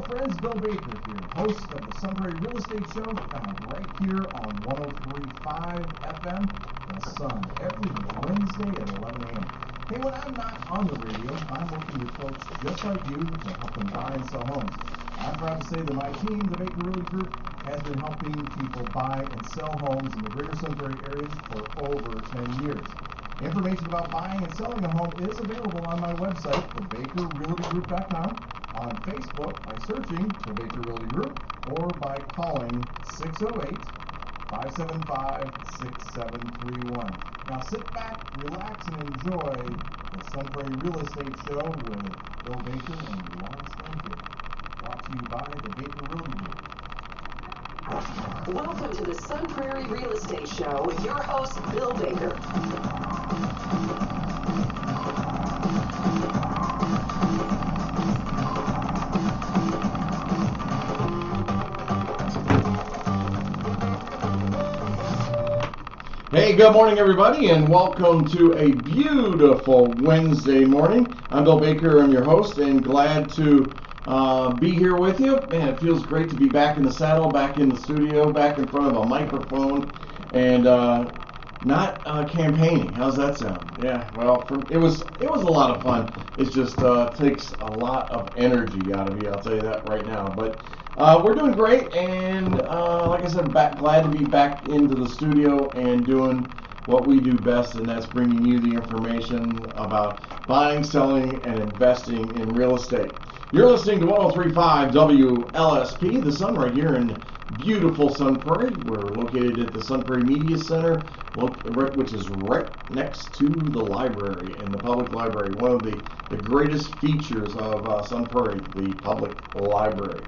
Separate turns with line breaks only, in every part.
friends? Bill Baker here, host of the Prairie Real Estate Show, found right here on 103.5 FM, The Sun, every Wednesday at 11 a.m. Hey, when I'm not on the radio, I'm working with folks just like you to help them buy and sell homes. I'm proud to say that my team, the Baker Realty Group, has been helping people buy and sell homes in the greater Prairie areas for over 10 years. Information about buying and selling a home is available on my website, thebakerrealtygroup.com, on Facebook by searching the Baker Realty Group, or by calling 608-575-6731. Now sit back, relax, and enjoy the Prairie Real Estate Show with Bill Baker and Stanfield. Brought to you by the Baker Realty Group.
Welcome to the Prairie Real Estate Show with your host, Bill Baker.
Hey, good morning, everybody, and welcome to a beautiful Wednesday morning. I'm Bill Baker, I'm your host, and glad to be here with you. Man, it feels great to be back in the saddle, back in the studio, back in front of a microphone, and not campaigning. How's that sound? Yeah, well, it was a lot of fun. It just takes a lot of energy out of you, I'll tell you that right now. But we're doing great, and like I said, glad to be back into the studio and doing what we do best, and that's bringing you the information about buying, selling, and investing in real estate. You're listening to 103.5 WLSP, The Sun, right here in beautiful Prairie. We're located at the Prairie Media Center, which is right next to the library, and the public library. One of the greatest features of Prairie, the public library.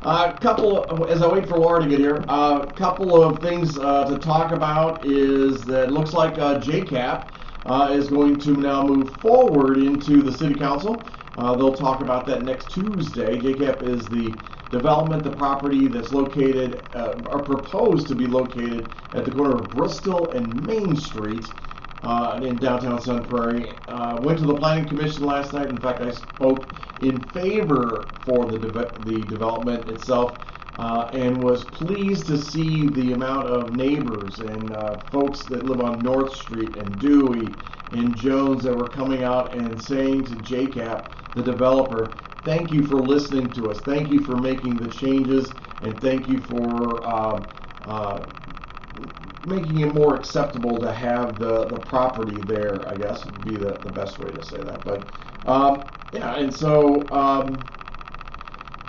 As I wait for Laura to get here, a couple of things to talk about is that it looks like JCAP is going to now move forward into the City Council. They'll talk about that next Tuesday. JCAP is the development, the property that's located, or proposed to be located at the corner of Bristol and Main Street in downtown Prairie. Went to the Planning Commission last night. In fact, I spoke in favor for the development itself, and was pleased to see the amount of neighbors and folks that live on North Street and Dewey and Jones that were coming out and saying to JCAP, the developer, thank you for listening to us, thank you for making the changes, and thank you for making it more acceptable to have the property there, I guess would be the best way to say that. But yeah, and so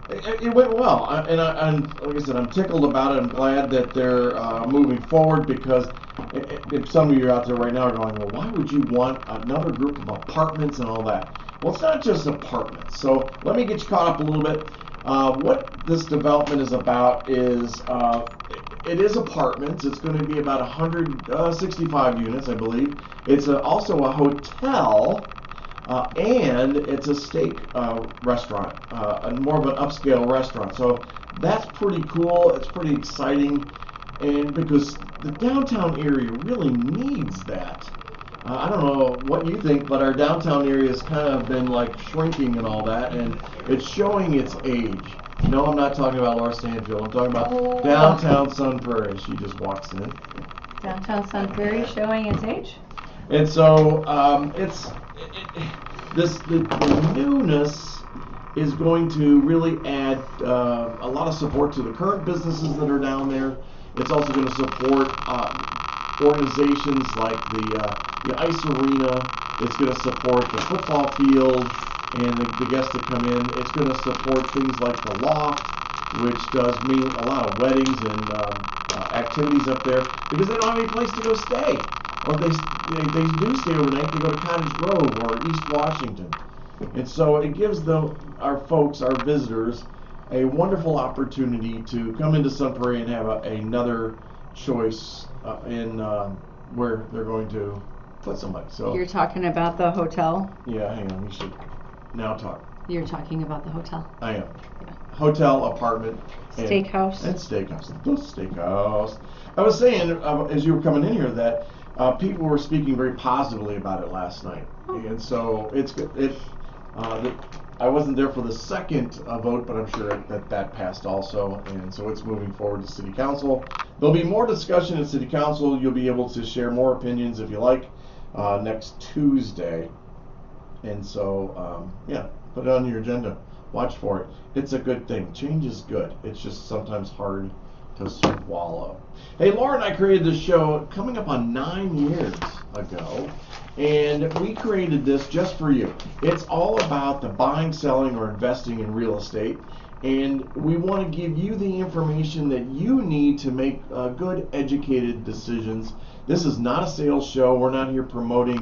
it went well, and like I said, I'm tickled about it. I'm glad that they're moving forward, because if some of you out there right now are going, well, why would you want another group of apartments and all that? Well, it's not just apartments. So let me get you caught up a little bit. What this development is about is it is apartments. It's going to be about 165 units, I believe. It's also a hotel, and it's a steak restaurant, more of an upscale restaurant. So that's pretty cool. It's pretty exciting, and because the downtown area really needs that. I don't know what you think, but our downtown area has kind of been like shrinking and all that, and it's showing its age. No, I'm not talking about Laura Stanfield. I'm talking about downtown Prairie. She just walks in.
Downtown Prairie showing its age?
And so the newness is going to really add a lot of support to the current businesses that are down there. It's also going to support organizations like the ice arena. It's going to support the football field and the guests that come in. It's going to support things like the loft, which does mean a lot of weddings and activities up there, because they don't have any place to go stay. Or if they do stay overnight, they go to Cottage Grove or East Washington. And so it gives our folks, our visitors, a wonderful opportunity to come into Prairie and have another choice in where they're going to put somebody. So
you're talking about the hotel?
Yeah, hang on. You should now talk.
You're talking about the hotel?
I am.
Yeah.
Hotel, apartment,
steakhouse.
And steakhouse. The steakhouse. I was saying as you were coming in here that people were speaking very positively about it last night, and so it's good. I wasn't there for the second vote, but I'm sure that passed also, and so it's moving forward to City Council. There'll be more discussion at City Council. You'll be able to share more opinions if you like next Tuesday, and so yeah, put it on your agenda. Watch for it. It's a good thing. Change is good. It's just sometimes hard to swallow. Hey, Laura and I created this show coming up on 9 years ago, and we created this just for you. It's all about the buying, selling, or investing in real estate, and we want to give you the information that you need to make good, educated decisions. This is not a sales show. We're not here promoting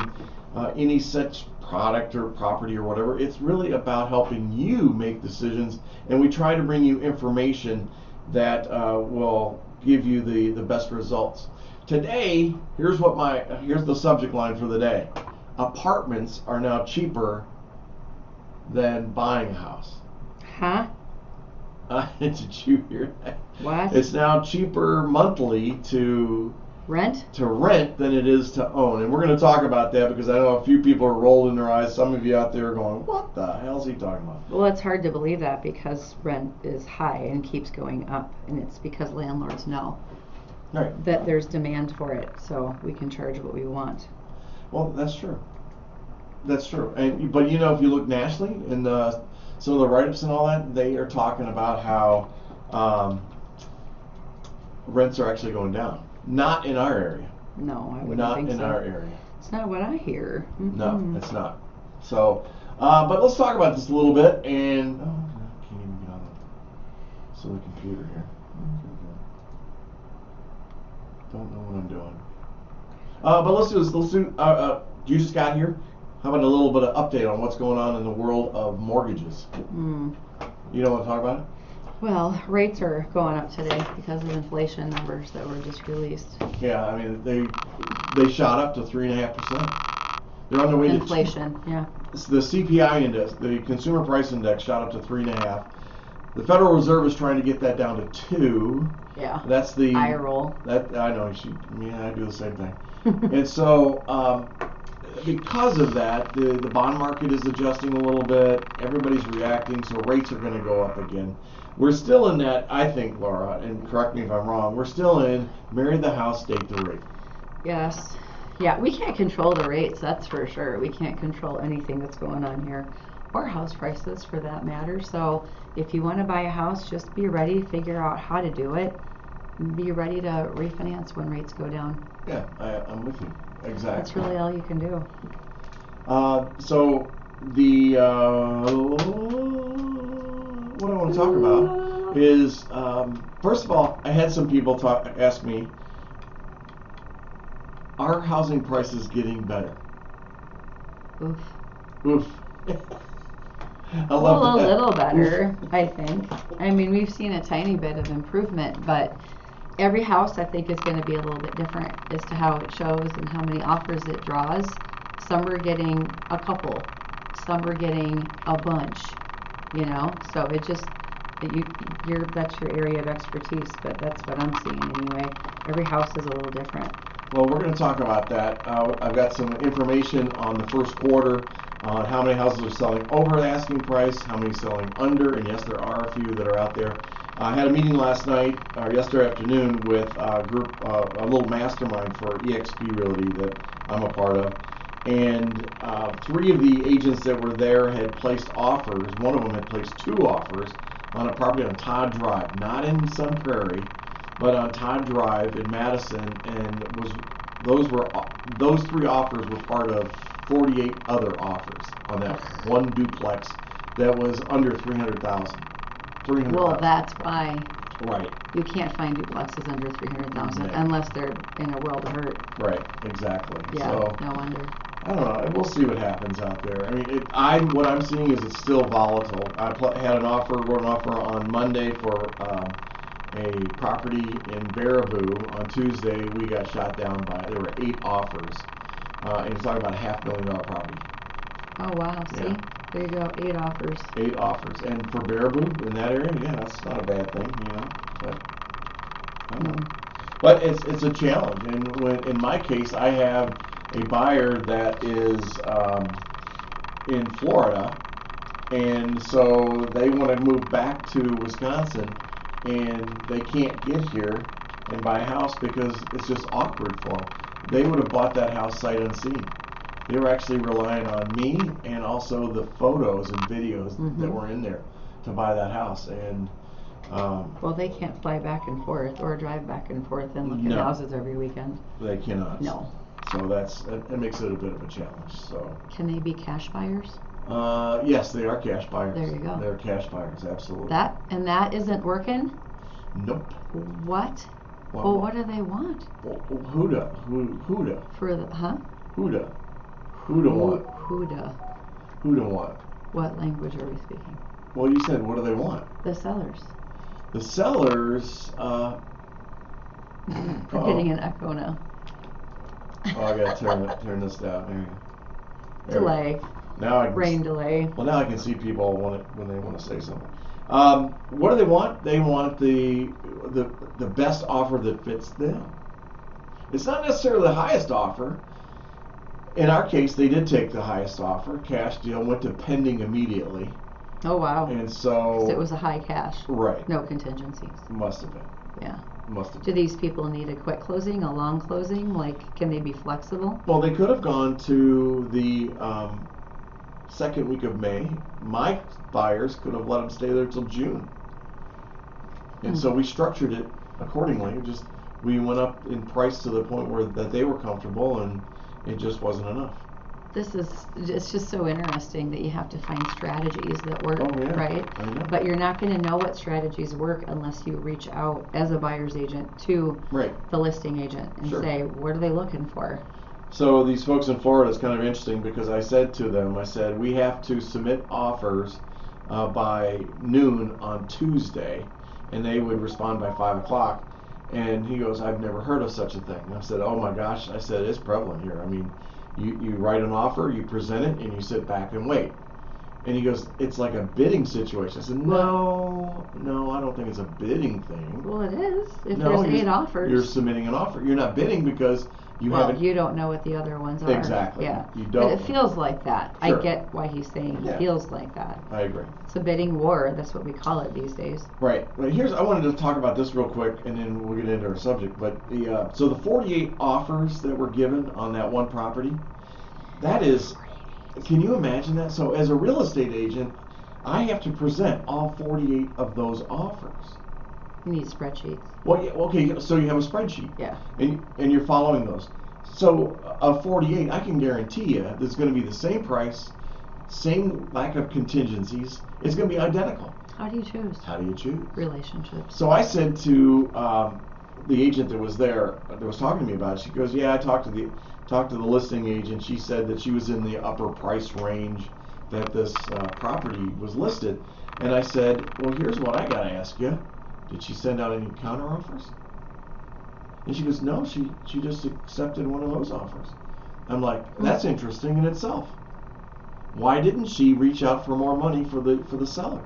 any such product or property or whatever. It's really about helping you make decisions, and we try to bring you information that will give you the best results. Today, here's the subject line for the day. Apartments are now cheaper than buying a house.
Huh?
Did you hear that?
What?
It's now cheaper monthly to
Rent?
than it is to own. And we're going to talk about that because I know a few people are rolling their eyes. Some of you out there are going, what the hell is he talking about?
Well, it's hard to believe that because rent is high and keeps going up, and it's because landlords know
Right.
that there's demand for it, so we can charge what we want.
Well, that's true. That's true. But you know, if you look nationally in some of the write-ups and all that, they are talking about how rents are actually going down. Not in our area.
No, I wouldn't
Not
think
in
so.
our area.
It's not what I hear.
No, it's not. So, but let's talk about this a little bit. And I can't even get on the silly computer here. Don't know what I'm doing. But let's do this. You just got here. How about a little bit of update on what's going on in the world of mortgages? You don't want to talk about it?
Well, rates are going up today because of inflation numbers that were just released.
Yeah, I mean they shot up to 3.5%. They're on their way
Inflation, yeah.
to the CPI index, the Consumer Price Index, shot up to 3.5. The Federal Reserve is trying to get that down to 2.
Yeah.
That's the
eye roll.
That I know. I do the same thing. And so because of that, the bond market is adjusting a little bit. Everybody's reacting, so rates are going to go up again. We're still in that, I think, Laura, and correct me if I'm wrong, we're still in marry the house, date the rate.
Yes. Yeah, we can't control the rates, that's for sure. We can't control anything that's going on here, or house prices for that matter. So if you want to buy a house, just be ready, figure out how to do it, and be ready to refinance when rates go down.
Yeah, I'm with you. Exactly.
That's really all you can do.
So the what I want to talk about is first of all, I had some people ask me, are housing prices getting better?
Oof.
Oof. I love
Well, a
that.
little better, I think. I mean, we've seen a tiny bit of improvement, but every house I think is going to be a little bit different as to how it shows and how many offers it draws. Some are getting a couple, some are getting a bunch, you know. So it just that's your area of expertise, but that's what I'm seeing anyway. Every house is a little different.
Well, we're going to talk about that. I've got some information on the first quarter on how many houses are selling over the asking price, how many selling under, and yes, there are a few that are out there. I had a meeting last night, or yesterday afternoon, with a group, a little mastermind for eXp Realty that I'm a part of. And 3 of the agents that were there had placed offers. One of them had placed 2 offers on a property on Todd Drive, not in Sun Prairie, but on Todd Drive in Madison, and those 3 offers were part of 48 other offers on that one duplex that was under $300,000.
Well, that's why
Right.
you can't find duplexes under $300,000
Yeah.
unless they're in a world of hurt.
Right. Exactly.
Yeah,
So
no wonder.
I don't know. We'll see what happens out there. I mean, what I'm seeing is it's still volatile. I wrote an offer on Monday for a property in Baraboo. On Tuesday, we got shot down there were 8 offers, and it's talking about a $500,000 property.
Oh, wow. See?
Yeah.
There you go. 8 offers.
8 offers, and for Baraboo in that area, yeah, that's not a bad thing, you know. But I don't know. But it's a challenge, and in my case, I have a buyer that is in Florida, And so they want to move back to Wisconsin, and they can't get here and buy a house because it's just awkward for them. They would have bought that house sight unseen. They were actually relying on me and also the photos and videos that were in there to buy that house. And
well, they can't fly back and forth or drive back and forth and look at houses every weekend.
They cannot.
No.
So that makes it a bit of a challenge. So
can they be cash buyers?
Yes, they are cash buyers.
There you go.
They're cash buyers, absolutely.
That isn't working?
Nope.
What? Well, what do they want?
Huda.
For the
Huda. Huda what?
Huda.
What?
What language are we speaking?
Well, you said, what do they want?
The sellers.
The sellers,
I'm getting an echo now.
Oh, I gotta turn this down. There you go.
Delay.
Now I can
Rain delay.
Well, now I can see people when they want to say something. What do they want? They want the best offer that fits them. It's not necessarily the highest offer. In our case, they did take the highest offer. Cash deal, went to pending immediately.
Oh, wow.
And so
it was a high cash.
Right.
No contingencies.
Must have been.
Yeah.
Must have
Do
been.
these people need a quick closing, a long closing? Like, can they be flexible?
Well, they could have gone to the second week of May. My buyers could have let them stay there till June. And so we structured it accordingly. We went up in price to the point where that they were comfortable, and it just wasn't enough.
It's just so interesting that you have to find strategies that work, right?
I know.
But you're not going to know what strategies work unless you reach out as a buyer's agent to the listing agent and say, what are they looking for?
So these folks in Florida, it's kind of interesting because I said to them, we have to submit offers by noon on Tuesday, and they would respond by 5 o'clock. And he goes, I've never heard of such a thing. And I said, oh my gosh. I said, it's prevalent here. I mean, you write an offer, you present it, and you sit back and wait. And he goes, it's like a bidding situation. I said, no, I don't think it's a bidding thing.
Well, it is. If there's 8 offers.
You're submitting an offer. You're not bidding because you haven't.
You don't know what the other ones are.
Exactly.
Yeah.
You don't.
But it feels like that.
Sure.
I get why he's saying it feels like that.
I agree.
It's a bidding war. That's what we call it these days.
Right. But I wanted to talk about this real quick, and then we'll get into our subject. But so the 48 offers that were given on that one property, that is, can you imagine that? So as a real estate agent, I have to present all 48 of those offers.
You need spreadsheets.
Well, yeah, okay, so you have a spreadsheet.
Yeah.
And you're following those. So of 48, I can guarantee you there's going to be the same price, same lack of contingencies. It's going to be identical.
How do you choose?
How do you choose?
Relationships.
So I said to the agent that was there, that was talking to me about it, she goes, yeah, I talked to the listing agent. She said that she was in the upper price range that this property was listed. And I said, well, here's what I got to ask you. Did she send out any counteroffers? And she goes, no, she just accepted one of those offers. I'm like, that's interesting in itself. Why didn't she reach out for more money for the seller?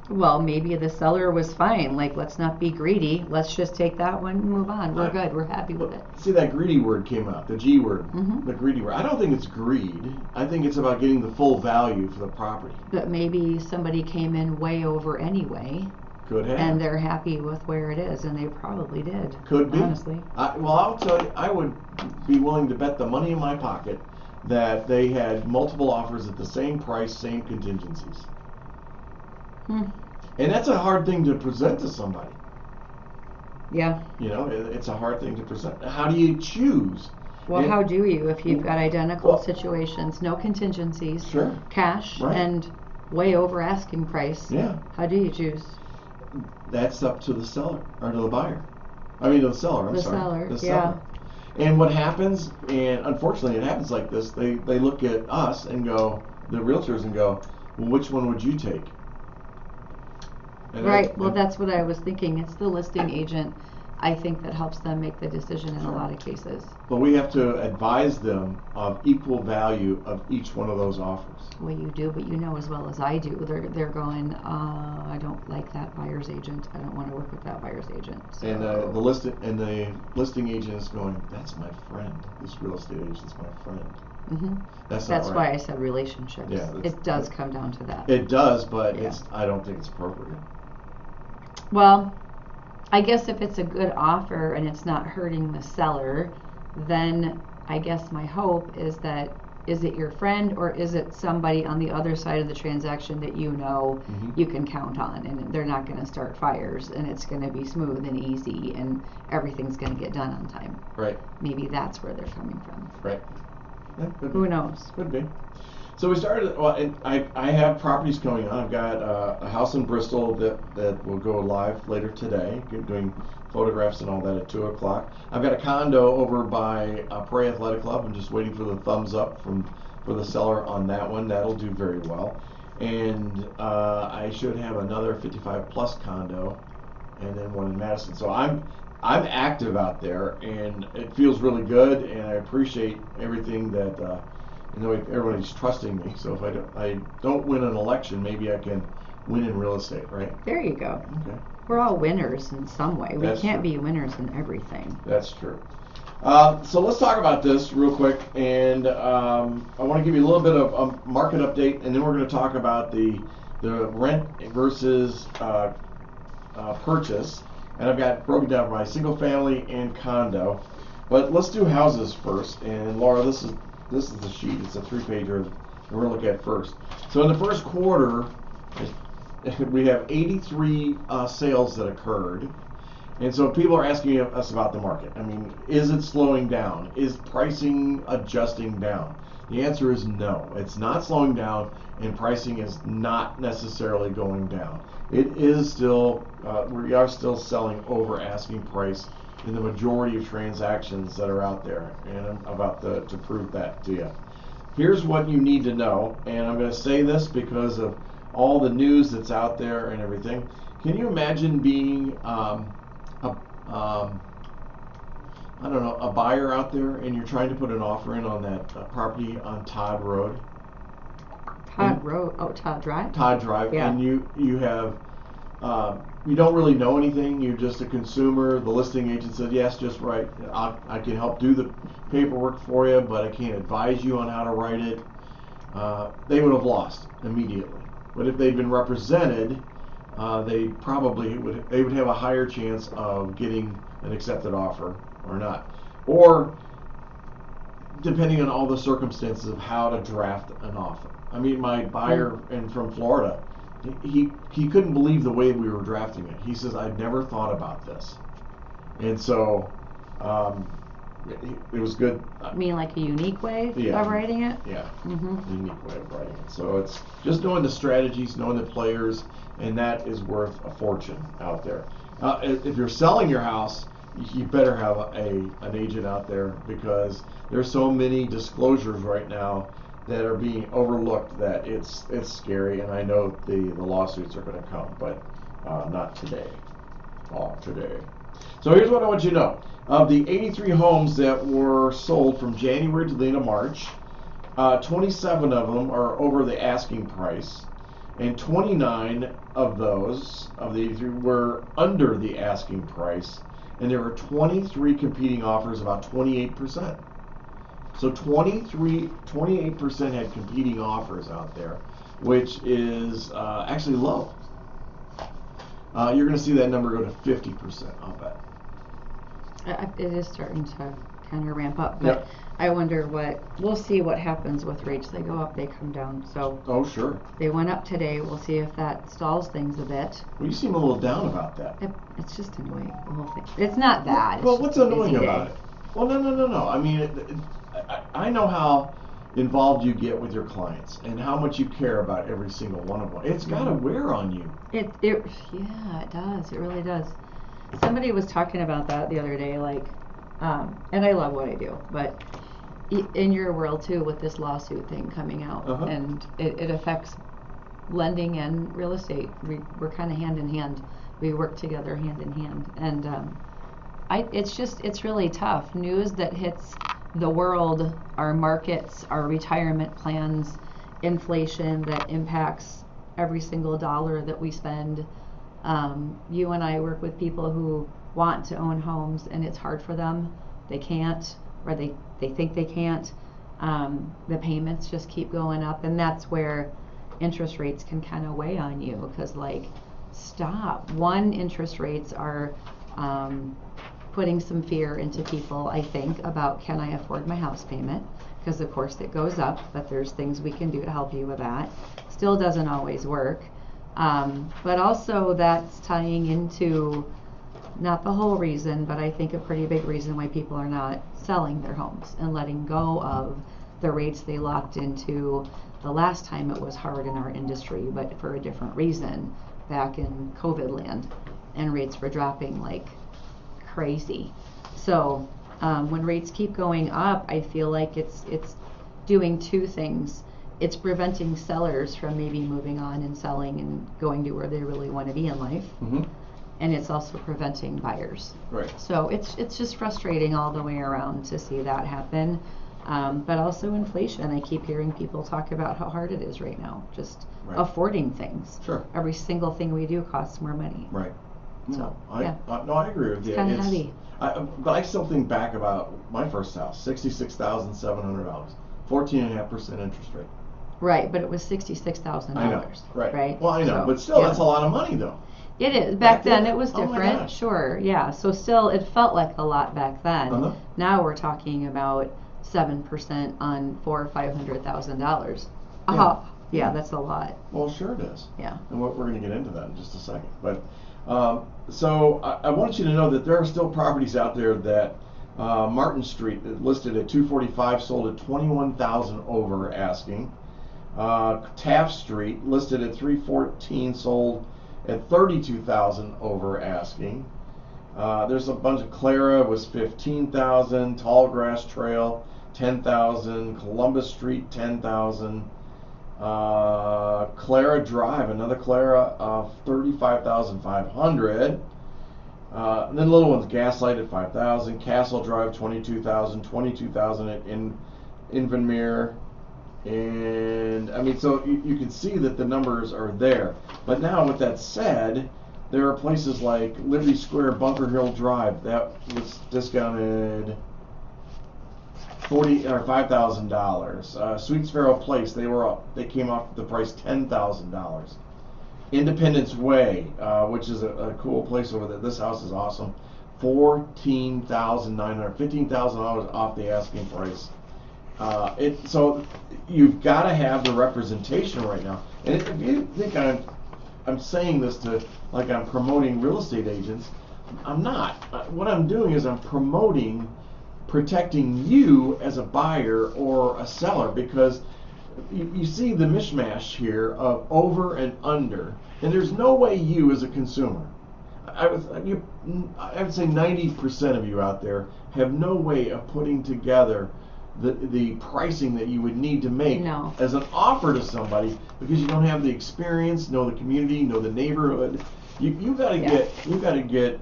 Well, maybe the seller was fine. Like, let's not be greedy. Let's just take that one and move on. We're good. We're happy with it.
See, that greedy word came out, the G word, the greedy word. I don't think it's greed. I think it's about getting the full value for the property.
But maybe somebody came in way over anyway.
Could have.
And they're happy with where it is, and they probably did.
Could be.
Honestly.
I'll tell you, I would be willing to bet the money in my pocket that they had multiple offers at the same price, same contingencies. And that's a hard thing to present to somebody.
Yeah.
You know, it's a hard thing to present. How do you choose?
Well, how do you if you've got identical situations, no contingencies, cash, and way over asking price?
Yeah.
How do you choose?
That's up to the seller, or to the buyer. I mean, to the seller,
The seller.
And what happens, and unfortunately it happens like this, they look at us and go, the realtors, and go, well, which one would you take? And
that's what I was thinking. It's the listing agent, I think, that helps them make the decision in a lot of cases.
But we have to advise them of equal value of each one of those offers.
Well, you do, but you know as well as I do, they're going, I don't like that buyer's agent. I don't want to work with that buyer's agent. So.
And the listing agent is going, that's my friend. This real estate agent's my friend. That's
That's
not
why
right.
I said relationships.
Yeah, that's-
It does come down to that.
It does, but
Yeah.
I don't think it's appropriate.
Well, I guess if it's a good offer and it's not hurting the seller, then I guess my hope is that, is it your friend or is it somebody on the other side of the transaction that you know you can count on, and they're not going to start fires, and it's going to be smooth and easy and everything's going to get done on time.
Right.
Maybe that's where they're coming from.
Right. Yeah, could be.
Who knows?
Could be. So we started. Well, and I have properties coming on. I've got a house in Bristol that will go live later today, doing photographs and all that at 2:00. I've got a condo over by Prairie Athletic Club. I'm just waiting for the thumbs up for the seller on that one. That'll do very well. And I should have another 55 plus condo, and then one in Madison. So I'm active out there, and it feels really good. And I appreciate everything that. Everybody's trusting me. So if I don't win an election, maybe I can win in real estate, right?
There you go.
Okay.
We're all winners in some way. We
That's
can't
true.
be winners in everything.
That's true. So let's talk about this real quick, and I want to give you a little bit of a market update, and then we're going to talk about the rent versus purchase, and I've got broken down by single family and condo. But let's do houses first. And Laura, this is the sheet. It's a 3-pager, and we're going to look at first. So in the first quarter, we have 83 sales that occurred. And so people are asking us about the market. I mean, is it slowing down? Is pricing adjusting down? The answer is no. It's not slowing down, and pricing is not necessarily going down. It is still, we are still selling over asking price in the majority of transactions that are out there, and I'm about to prove that to you. Here's what you need to know, and I'm going to say this because of all the news that's out there and everything. Can you imagine being a buyer out there, and you're trying to put an offer in on that property on Todd Road?
Todd Drive?
Todd Drive,
Yeah.
and you have you don't really know anything. You're just a consumer. The listing agent said, yes, just right. I can help do the paperwork for you, but I can't advise you on how to write it. They would have lost immediately. But if they'd been represented, they probably would have a higher chance of getting an accepted offer or not. Or depending on all the circumstances of how to draft an offer. I mean, my buyer from Florida, he couldn't believe the way we were drafting it. He says, I'd never thought about this. And so it was good.
You mean like a unique way of writing it?
Yeah,
Mm-hmm.
unique way of writing it. So it's just knowing the strategies, knowing the players, and that is worth a fortune out there. If you're selling your house, you better have an agent out there, because there's so many disclosures right now that are being overlooked that it's scary. And I know the lawsuits are going to come, but not today. Today. So here's what I want you to know. Of the 83 homes that were sold from January to the end of March, 27 of them are over the asking price, and 29 of those, of the 83, were under the asking price, and there were 23 competing offers, about 28%. So 28% had competing offers out there, which is actually low. You're going to see that number go to 50%, I'll bet.
It is starting to kind of ramp up, but
Yep.
I wonder we'll see what happens with rates. They go up, they come down. So
Oh, sure.
they went up today. We'll see if that stalls things a bit.
Well, you seem a little down about that.
It's just annoying, the whole thing. It's not bad.
Well,
It's
what's
just a
annoying
busy
about
day.
it? Well, no. I mean, I know how involved you get with your clients and how much you care about every single one of them. It's got to wear on you.
Yeah, it does. It really does. Somebody was talking about that the other day, like, and I love what I do, but in your world too, with this lawsuit thing coming out,
Uh-huh.
and it affects lending and real estate. We're kind of hand in hand. We work together hand in hand, and it's really tough. News that hits the world, our markets, our retirement plans, inflation that impacts every single dollar that we spend. You and I work with people who want to own homes, and it's hard for them. They can't, or they think they can't. The payments just keep going up, and that's where interest rates can kind of weigh on you, because like, stop. One, interest rates are putting some fear into people, I think, about, can I afford my house payment? Because of course it goes up, but there's things we can do to help you with that. Still doesn't always work. But also that's tying into, not the whole reason, but I think a pretty big reason why people are not selling their homes and letting go of the rates they locked into the last time it was hard in our industry, but for a different reason, back in COVID land, and rates were dropping like crazy. So when rates keep going up, I feel like it's doing two things. It's preventing sellers from maybe moving on and selling and going to where they really want to be in life.
Mm-hmm.
And it's also preventing buyers.
Right.
So it's just frustrating all the way around to see that happen. But also inflation. I keep hearing people talk about how hard it is right now, just affording things.
Sure.
Every single thing we do costs more money.
Right.
So,
I agree with you.
It's kind of heavy.
But I still think back about my first house, $66,700, 14.5% interest rate.
Right, but it was $66,000.
I know. Right. Well, I know,
So,
but still,
yeah.
That's a lot of money, though.
It is. Back then
then?
it was
Oh my
different.
gosh.
Sure, yeah. So still, it felt like a lot back then.
Uh-huh.
Now we're talking about 7% on $400,000 or $500,000.
Yeah.
Yeah, that's a lot.
Well, sure it is.
Yeah.
And we're going to get into that in just a second. But so I want you to know that there are still properties out there that Martin Street listed at $245, sold at $21,000 over asking. Taft Street listed at $314, sold at $32,000 over asking. There's a bunch of Clara was $15,000, Tallgrass Trail $10,000, Columbus Street $10,000, Clara Drive, another Clara, $35,500. And then little ones, Gaslight at $5,000, Castle Drive $22,000, $22,000 at Invermere. And I mean, so you can see that the numbers are there. But now, with that said, there are places like Liberty Square, Bunker Hill Drive that was discounted $5,000. Sweet Sparrow Place, they came off the price $10,000. Independence Way, which is a cool place over there. This house is awesome. $14,900, $15,000 off the asking price. So you've got to have the representation right now. And if you think I'm saying this to like I'm promoting real estate agents, I'm not. What I'm doing is I'm protecting you as a buyer or a seller, because you see the mishmash here of over and under, and there's no way you as a consumer, I would say 90% of you out there have no way of putting together the pricing that you would need to make as an offer to somebody, because you don't have the experience, know the community, know the neighborhood. You got to get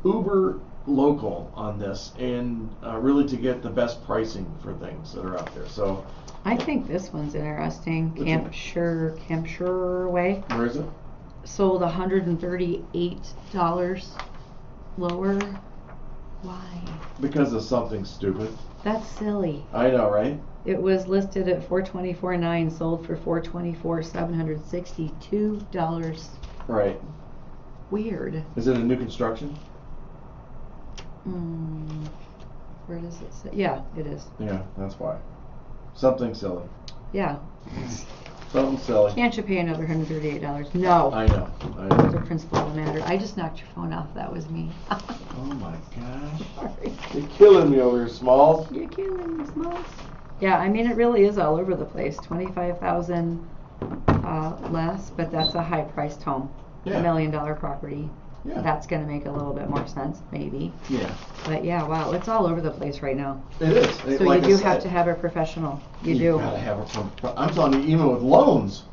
uber local on this, and really to get the best pricing for things that are out there. So
I think this one's interesting. Campshire Way.
Where is it?
Sold $138 lower. Why?
Because of something stupid.
That's silly.
I know, right?
It was listed at $424,900, sold for $424,762.
Right.
Weird.
Is it a new construction?
Where does it say? Yeah, it is.
Yeah, that's why. Something silly.
Yeah.
Something silly.
Can't you pay another $138? No.
I know.
That's the principle of the matter. I just knocked your phone off. That was me.
Oh my gosh.
Sorry.
You're killing me over here, Smalls.
You're killing me, Smalls. Yeah, I mean, it really is all over the place. $25,000 less, but that's a high-priced home.
Yeah.
$1 million property.
Yeah.
That's going to make a little bit more sense, maybe.
Yeah.
But yeah, wow, it's all over the place right now.
It is.
So
like
you do have to have a professional. You do.
Gotta have I'm telling you, even with loans.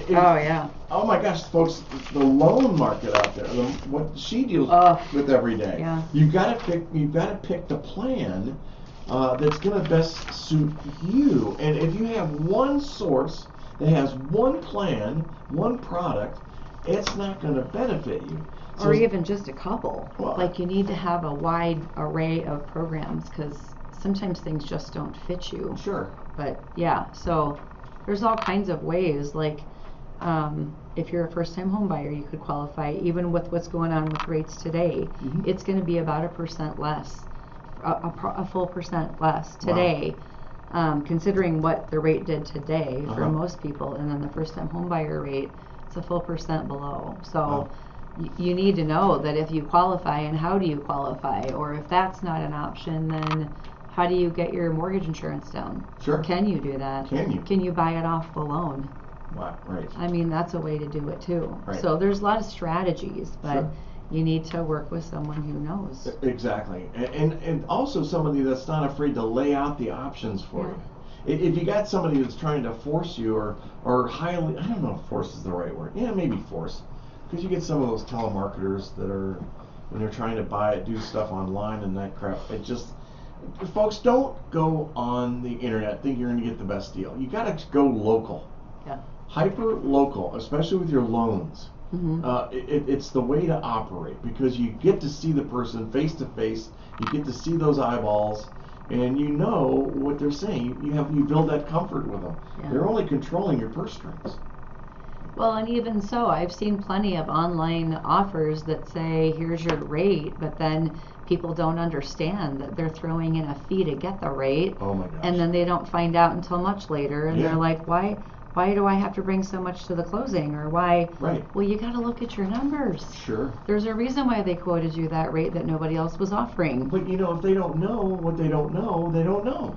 Oh yeah.
Oh my gosh, folks, the loan market out there, what she deals with every day.
Yeah.
You've got to pick the plan that's going to best suit you. And if you have one source that has one plan, one product, it's not going to benefit you.
Or even just a couple.
Well,
like you need to have a wide array of programs, because sometimes things just don't fit you.
Sure.
But yeah, so there's all kinds of ways. Like, if you're a first-time home buyer, you could qualify. Even with what's going on with rates today,
Mhm.
it's going to be about 1% less, a full percent less today, considering what the rate did today for
Uh-huh.
most people, and then the first-time home buyer rate, it's a full percent below. So.
Wow.
You need to know that if you qualify, and how do you qualify, or if that's not an option, then how do you get your mortgage insurance down?
Sure.
Can you do that?
Can you?
Can you buy it off the loan?
Wow. Right.
I mean, that's a way to do it too.
Right.
So there's a lot of strategies, but
Sure.
you need to work with someone who knows.
Exactly, and also somebody that's not afraid to lay out the options for you. If you got somebody that's trying to force you, or highly, I don't know if force is the right word. Yeah, maybe force. Because you get some of those telemarketers that are, when they're trying to buy it, do stuff online and that crap. It just, folks, don't go on the internet thinking you're going to get the best deal. You got to go local.
Yeah.
Hyper local, especially with your loans.
Mm-hmm.
It's the way to operate, because you get to see the person face to face. You get to see those eyeballs, and you know what they're saying. You build that comfort with them.
Yeah.
They're only controlling your purse strings.
Well, and even so, I've seen plenty of online offers that say, here's your rate, but then people don't understand that they're throwing in a fee to get the rate.
Oh my gosh.
And then they don't find out until much later, and
Yeah.
they're like, why do I have to bring so much to the closing? Or why?
Right.
Well, you got to look at your numbers.
Sure.
There's a reason why they quoted you that rate that nobody else was offering.
But if they don't know what they don't know, they don't know.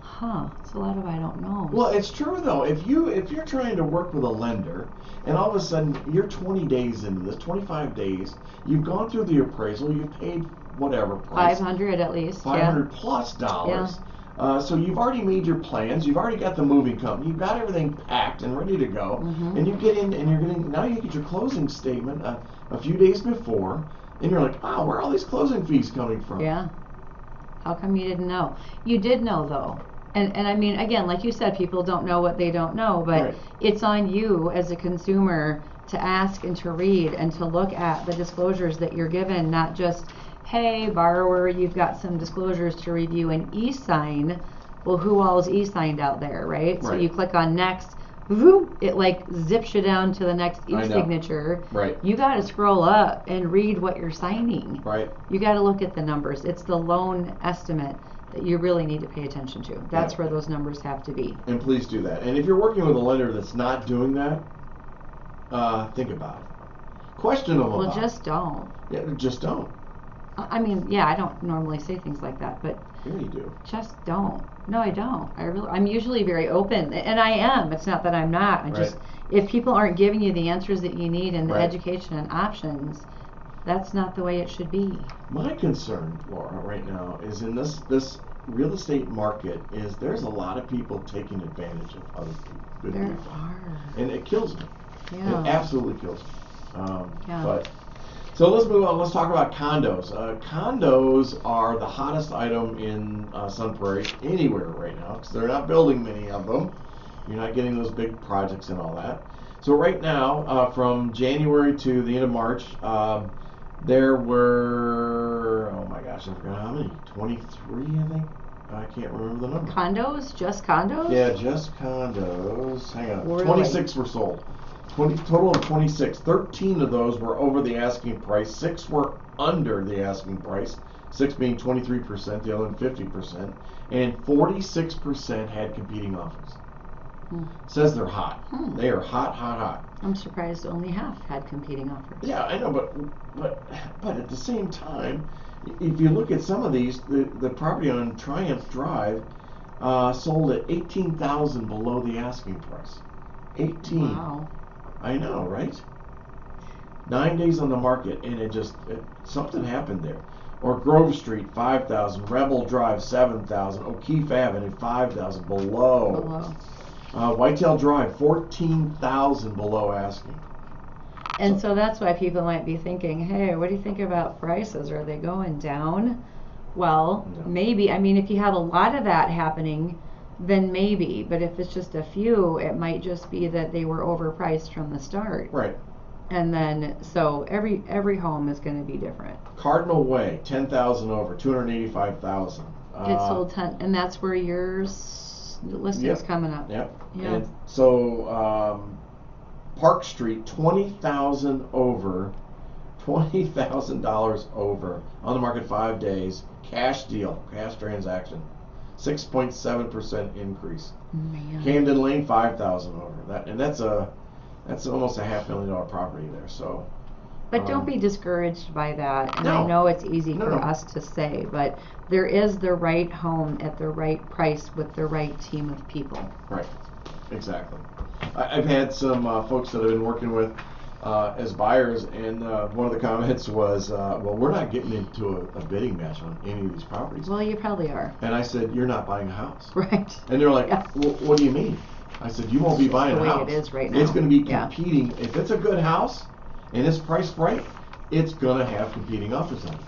Huh, it's a lot of I don't know.
Well, it's true though. If you're trying to work with a lender, and all of a sudden you're 20 days into this, 25 days, you've gone through the appraisal, you've paid whatever price,
500 at least.
$500 plus dollars. So you've already made your plans, you've already got the moving company, you've got everything packed and ready to go,
Mhm.
and you get in and now you get your closing statement a few days before, and you're like, wow, where are all these closing fees coming from?
Yeah. How come you didn't know? You did know though. And I mean, again, like you said, people don't know what they don't know, but
Right.
it's on you as a consumer to ask and to read and to look at the disclosures that you're given, not just, hey, borrower, you've got some disclosures to review and e-sign. Well, who all's e-signed out there, right? So
Right.
you click on next, whoop, it like zips you down to the next
I know.
e-signature.
Right.
You got to scroll up and read what you're signing.
Right.
You got to look at the numbers. It's the loan estimate that you really need to pay attention to. That's
Yeah.
where those numbers have to be.
And please do that. And if you're working with a lender that's not doing that, think about it. Question them
Well,
about
just don't.
it. Yeah, just don't.
I mean, yeah, I don't normally say things like that, but
Yeah, you do.
just don't. No, I don't. I'm usually very open, and I am. It's not that I'm not. I just, if people aren't giving you the answers that you need and the
Right.
education and options, that's not the way it should be.
My concern, Laura, right now is in this real estate market is there's a lot of people taking advantage of other people. Good
There
people.
are.
And it kills me.
Yeah.
It absolutely kills me.
Yeah.
But so let's move on. Let's talk about condos. Condos are the hottest item in Sun Prairie anywhere right now because they're not building many of them. You're not getting those big projects and all that. So right now, from January to the end of March, there were, oh my gosh, I forgot how many. 23, I think. I can't remember the number.
Condos? Just condos?
Yeah, just condos. Hang on.
Really?
26 were sold. Total of 26. 13 of those were over the asking price. 6 were under the asking price. 6 being 23%, the other one 50%. And 46% had competing offers. Says they're hot. They are hot, hot, hot.
I'm surprised only half had competing offers.
Yeah, I know, but at the same time, if you look at some of these, the property on Triumph Drive sold at $18,000 below the asking price. 18.
Wow.
I know, right? 9 days on the market, and something happened there. Or Grove Street, 5,000. Rebel Drive, 7,000. O'Keefe Avenue, 5,000 below. Whitetail Drive, 14,000 below asking.
And so that's why people might be thinking, hey, what do you think about prices? Are they going down? Well,
No.
maybe. I mean, if you have a lot of that happening, then maybe. But if it's just a few, it might just be that they were overpriced from the start.
Right.
And then, so every home is going to be different.
Cardinal Way, 10,000 over, 285,000.
It sold 10, and that's where yours listing's coming up.
Yep.
Yeah.
And so Park Street, $20,000 over on the market 5 days, cash deal, cash transaction, 6.7% increase.
Man.
Camden Lane, 5,000 over. That's almost a $500,000 property there. So.
But don't be discouraged by that. And
No.
I know it's easy for
No.
us to say, but there is the right home at the right price with the right team of people.
Right, exactly. I've had some folks that I've been working with as buyers, and one of the comments was, well, we're not getting into a bidding match on any of these properties.
Well, you probably are.
And I said, you're not buying a house.
Right.
And they're like,
Yeah.
well, what do you mean? I said, you won't be buying
the
a
way
house.
it is right now.
It's going to be
Yeah.
competing. If it's a good house and it's priced right, it's going to have competing offers on it.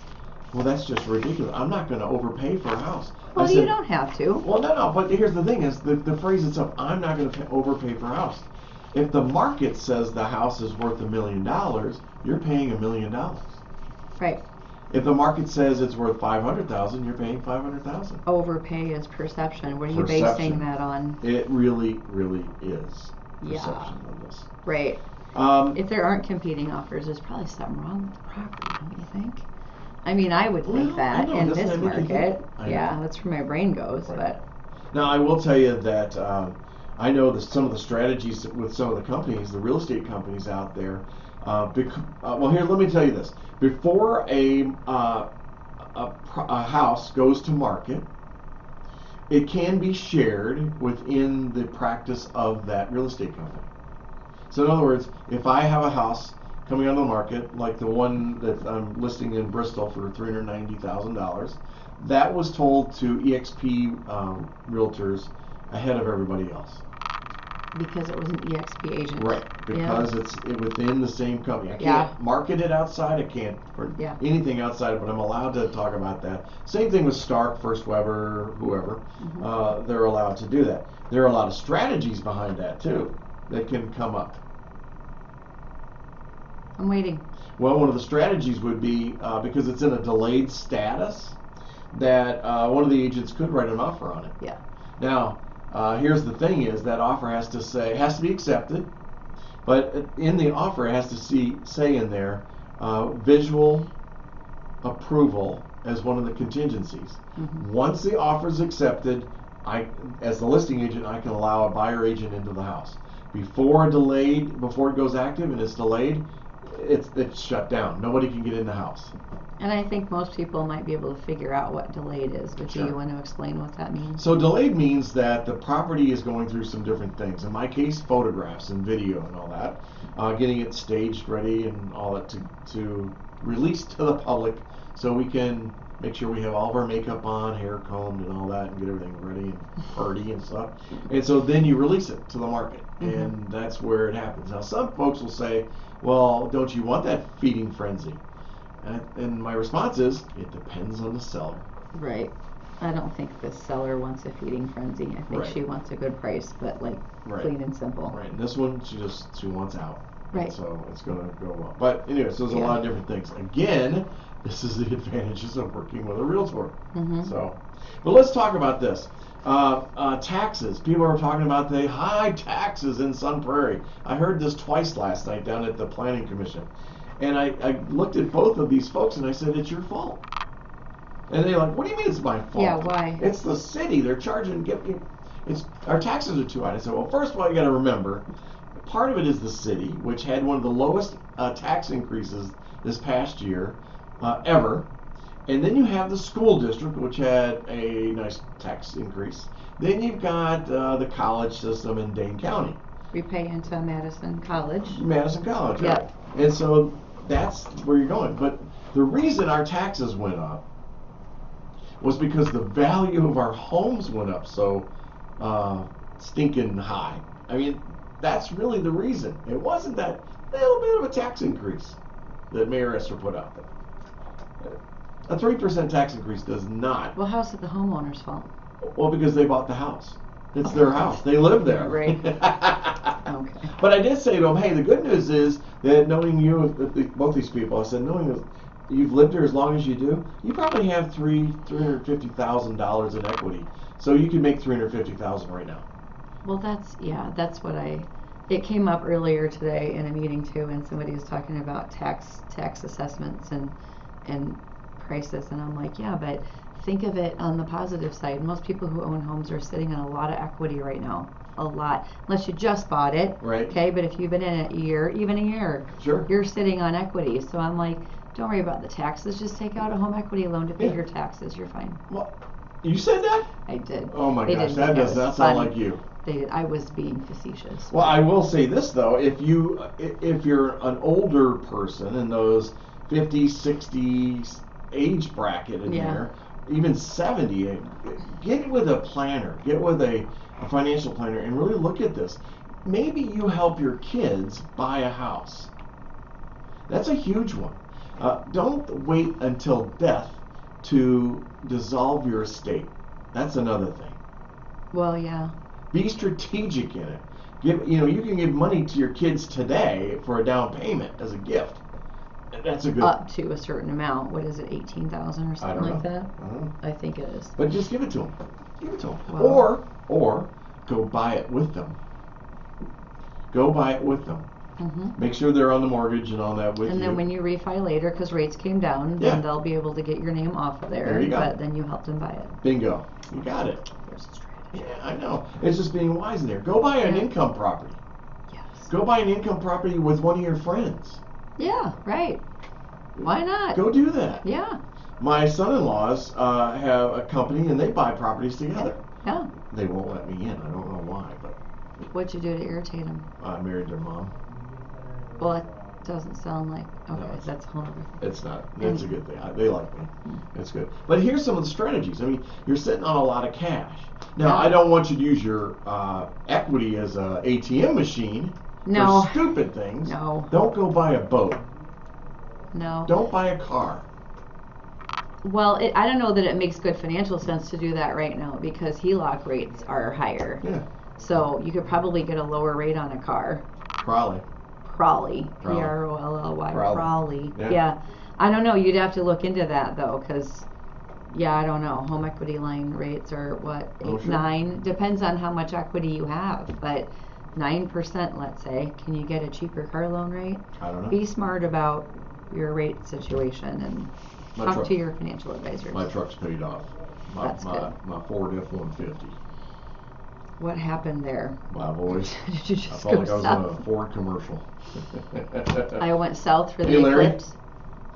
Well, that's just ridiculous. I'm not going to overpay for a house.
Well,
I said,
you don't have to.
well, no, but here's the thing is the phrase itself, I'm not going to overpay for a house. If the market says the house is worth $1 million, you're paying $1 million.
Right.
If the market says it's worth $500,000, you're paying $500,000.
Overpay is perception. What are you
Perception.
basing that on?
It really, really is
Yeah.
perception of this.
Right.
Um,
If there aren't competing offers, there's probably something wrong with the property, don't you think? I mean, I would think
Well, I
that
know,
in
doesn't
this
that make you
market.
think? I
Yeah,
know.
that's where my brain goes.
Right.
But
Now, I will tell you that I know that some of the strategies with some of the companies, the real estate companies out there. Well, here, let me tell you this: before a house goes to market, it can be shared within the practice of that real estate company. So, in other words, if I have a house coming on the market, like the one that I'm listing in Bristol for $390,000, that was told to EXP realtors ahead of everybody else.
because it was an EXP agent.
Right, because it's within the same company. I can't
Yeah.
market it outside. I can't for
Yeah.
anything outside, but I'm allowed to talk about that. Same thing with Stark, First Weber, whoever. They're allowed to do that. There are a lot of strategies behind that too that can come up.
I'm waiting.
Well, one of the strategies would be because it's in a delayed status, that one of the agents could write an offer on it.
Yeah.
Now, here's the thing: is that offer has to be accepted, but in the offer it has to say in there visual approval as one of the contingencies. Once the offer is accepted, as the listing agent, I can allow a buyer agent into the house. Before it goes active and it's delayed, it's shut down. Nobody can get in the house.
And I think most people might be able to figure out what delayed is, but do
Sure.
you want to explain what that means?
So delayed means that the property is going through some different things. In my case, photographs and video and all that, getting it staged, ready, and all that to release to the public, so we can make sure we have all of our makeup on, hair combed, and all that, and get everything ready and purdy and stuff. And so then you release it to the market, and that's where it happens. Now, some folks will say, "Well, don't you want that feeding frenzy?" And my response is, it depends on the seller.
Right. I don't think the seller wants a feeding frenzy. I think
Right.
she wants a good price, but like
Right.
clean and simple.
Right. And this one, she wants out.
Right.
And so it's going to go well. But anyway, so there's a
Yeah.
lot of different things. Again, this is the advantages of working with a realtor. So, but let's talk about this. Taxes. People are talking about the high taxes in Sun Prairie. I heard this twice last night down at the Planning Commission. And I looked at both of these folks and I said, it's your fault. And they're like, what do you mean it's my fault?
Yeah, why?
It's the city. They're charging, our taxes are too high. I said, well, first of all, you got to remember, part of it is the city, which had one of the lowest tax increases this past year ever. And then you have the school district, which had a nice tax increase. Then you've got the college system in Dane County.
We pay into Madison College.
Madison College,
Yep.
right? And so that's where you're going. But the reason our taxes went up was because the value of our homes went up so stinking high. I mean, that's really the reason. It wasn't that little bit of a tax increase that Mayor Esser put out there. A 3% tax increase does not.
Well, how's it the homeowner's fault?
Well, because they bought the house. It's their house. They live there.
Right. Okay.
But I did say to them, hey, the good news is that knowing you, both these people, I said, knowing you've lived here as long as you do, you probably have $350,000 in equity. So you can make $350,000 right now.
Well, that's what it came up earlier today in a meeting too, and somebody was talking about tax assessments and prices, and I'm like, yeah, but think of it on the positive side. Most people who own homes are sitting on a lot of equity right now. A lot. Unless you just bought it.
Right.
Okay, but if you've been in it even a year,
Sure.
you're sitting on equity. So I'm like, don't worry about the taxes. Just take out a home equity loan to pay
Yeah.
your taxes. You're fine.
Well, you said that?
I did.
Oh my
They
gosh,
didn't
that
think I
does not
was
sound
funny.
like you.
They did. I was being facetious.
Well, I will say this though, if you're an older person in those 50s, 60s age bracket in
Yeah.
here, even 70, get with a planner, get with a financial planner and really look at this. Maybe you help your kids buy a house. That's a huge one. Don't wait until death to dissolve your estate. That's another thing.
Well, yeah.
Be strategic in it. You can give money to your kids today for a down payment as a gift. That's a good.
Up to a certain amount. What is it, 18,000 or
I
something
don't
like
know.
that?
I don't know.
I think it is.
But just give it to them. Give it to them.
Well-
Or go buy it with them. Go buy it with them.
Mm-hmm.
Make sure they're on the mortgage and all that with
And
you.
then when you refi later, because rates came down,
Yeah.
then they'll be able to get your name off of there.
There you go.
But then you help them buy it.
Bingo. You got it.
There's a strategy.
Yeah, I know. It's just being wise in there. Go buy an
Yeah.
income property.
Yes.
Go buy an income property with one of your friends.
Yeah, right. Why not?
Go do that.
Yeah,
My son-in-laws have a company and they buy properties together.
yeah.
They won't let me in. I don't know why, but
What'd you do to irritate them?
I married their mom.
Well, it doesn't sound like. Okay,
No.
that's a whole other thing.
It's not. It's a good thing. They like me. It's good. But here's some of the strategies. I mean, you're sitting on a lot of cash. Now,
Yeah.
I don't want you to use your equity as a ATM machine
No.
for stupid things.
No.
Don't go buy a boat.
No.
Don't buy a car.
Well, I don't know that it makes good financial sense to do that right now because HELOC rates are higher.
Yeah,
So you could probably get a lower rate on a car.
probably.
Probably.
Probably.
Prolly.
Probably.
Probably.
Yeah.
Yeah. I don't know. You'd have to look into that though, because yeah, I don't know. Home equity line rates are what, 8,
Oh, sure.
9? Depends on how much equity you have, but 9%, let's say. Can you get a cheaper car loan rate?
I don't know.
Be smart about your rate situation and
My
talk
truck-
to your financial advisors.
My truck's paid off.
That's good.
My Ford F-150.
What happened there?
My boys.
Did you
I
just
felt
go
like I was
south?
in a Ford commercial.
I went south for the
Hey, Larry.
eclipse.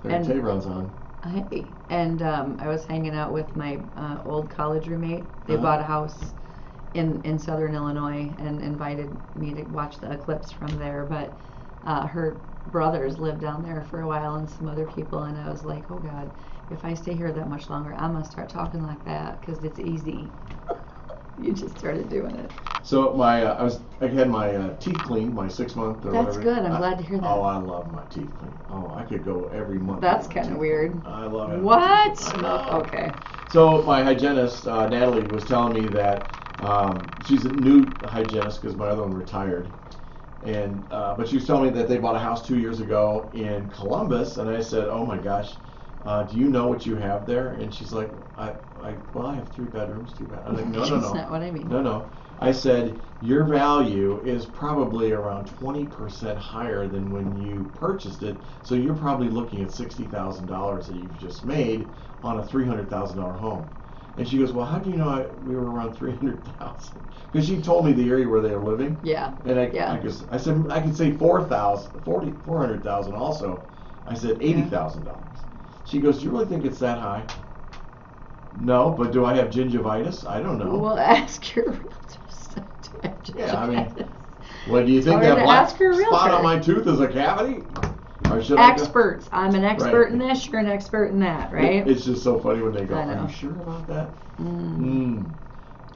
Larry
and-
Tabron's on.
I was hanging out with my old college roommate. They
Uh-huh.
bought a house in southern Illinois and invited me to watch the eclipse from there. But her brothers lived down there for a while and some other people. And I was like, oh God, if I stay here that much longer, I'm going to start talking like that because it's easy. You just started doing it.
So I had my teeth cleaned, my 6 month or
That's
whatever.
good. I'm glad to hear that.
Oh, I love my teeth cleaned. Oh, I could go every month.
That's
with my
kind of
teeth
weird.
cleaned. I love it.
What?
I know.
Okay.
So my hygienist, Natalie, was telling me that she's a new hygienist because my other one retired. And but she was telling me that they bought a house 2 years ago in Columbus, and I said, "Oh my gosh, do you know what you have there?" And she's like, "I have 3 bedrooms, 2 baths." I'm like, "No, no,
That's
no,
not what I mean.
no." I said, "Your value is probably around 20% higher than when you purchased it, so you're probably looking at $60,000 that you've just made on a $300,000 home." And she goes, "Well, how do you know we were around 300,000?" Because she told me the area where they were living.
Yeah.
And
Yeah.
I said I could say 400,000 also. I said $80,000. She goes, "Do you really think it's that high?" No, but do I have gingivitis? I don't know.
Well, ask your realtor.
Yeah, I mean, what do you think
Or
that
to
black
ask your
spot
realtor.
on my tooth is a cavity? Or should I go-
Experts. I'm an expert
Right.
in this. You're an expert in that, right?
It's just so funny when they go,
I
"Are
know.
you sure about that?"
Mm.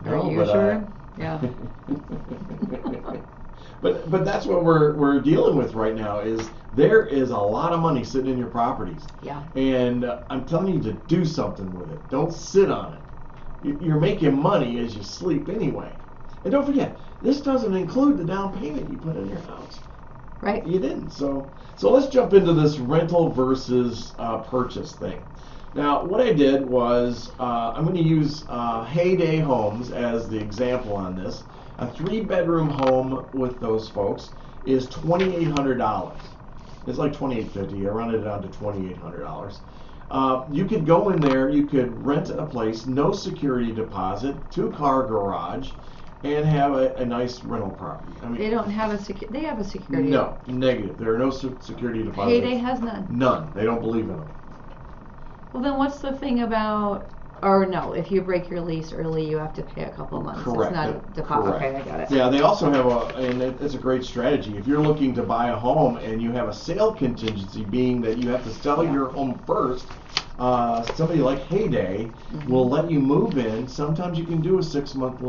Are
No,
you
but
sure? Yeah.
But that's what we're dealing with right now. Is there is a lot of money sitting in your properties.
Yeah.
And I'm telling you to do something with it. Don't sit on it. You're making money as you sleep anyway. And don't forget, this doesn't include the down payment you put in your house.
Right.
You didn't. So let's jump into this rental versus purchase thing. Now, what I did was I'm going to use Heyday Homes as the example on this. A 3-bedroom home with those folks is $2,800. It's like $2,850. I rounded it down to $2,800. You could go in there, you could rent a place, no security deposit, 2-car garage, and have a nice rental property. I mean,
They don't have a they have a security.
no, negative. There are no security deposits.
Heyday has none.
None. They don't believe in them.
Well, then what's the thing about? Or no, if you break your lease early, you have to pay a couple months.
Correct.
It's not a deposit.
Correct.
Okay, I got it.
Yeah, they also have and it's a great strategy. If you're looking to buy a home and you have a sale contingency, being that you have to sell your home first, somebody like Heyday will let you move in. Sometimes you can do a 6-month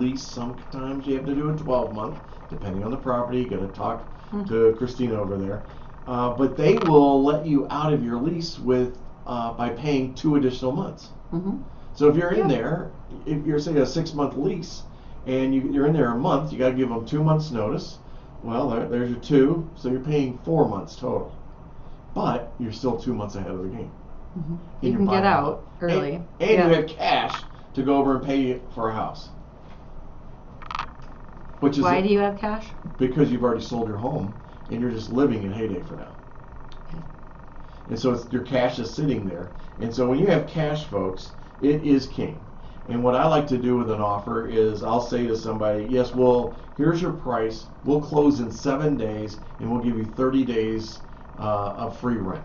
lease. Sometimes you have to do a 12-month, depending on the property. You got to talk to Christina over there. But they will let you out of your lease with by paying 2 additional months. So if you're in there, if you're say a 6-month lease, and you're in there a month, you got to give them 2 months notice. Well, there's your 2, so you're paying 4 months total. But you're still 2 months ahead of the game.
You can get out early.
And you have cash to go over and pay for a house. Which is
Why do you have cash?
Because you've already sold your home and you're just living in Heyday for now. And so your cash is sitting there. And so when you have cash, folks, it is king. And what I like to do with an offer is I'll say to somebody, yes, well, here's your price. We'll close in 7 days and we'll give you 30 days of free rent.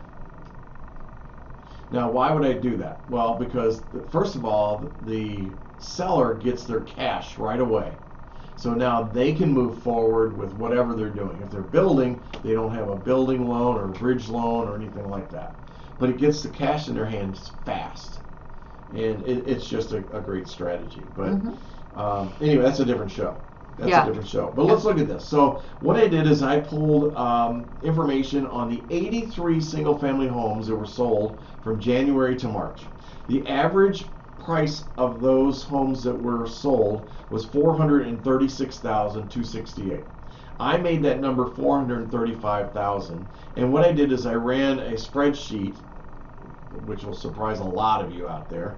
Now, why would I do that? Well, because first of all, the seller gets their cash right away. So now they can move forward with whatever they're doing. If they're building, they don't have a building loan or a bridge loan or anything like that. But it gets the cash in their hands fast. And it's just a great strategy. But anyway, that's a different show. That's a different show. But let's look at this. So what I did is I pulled information on the 83 single-family homes that were sold from January to March. The average price of those homes that were sold was $436,268. I made that number $435,000, and what I did is I ran a spreadsheet, which will surprise a lot of you out there.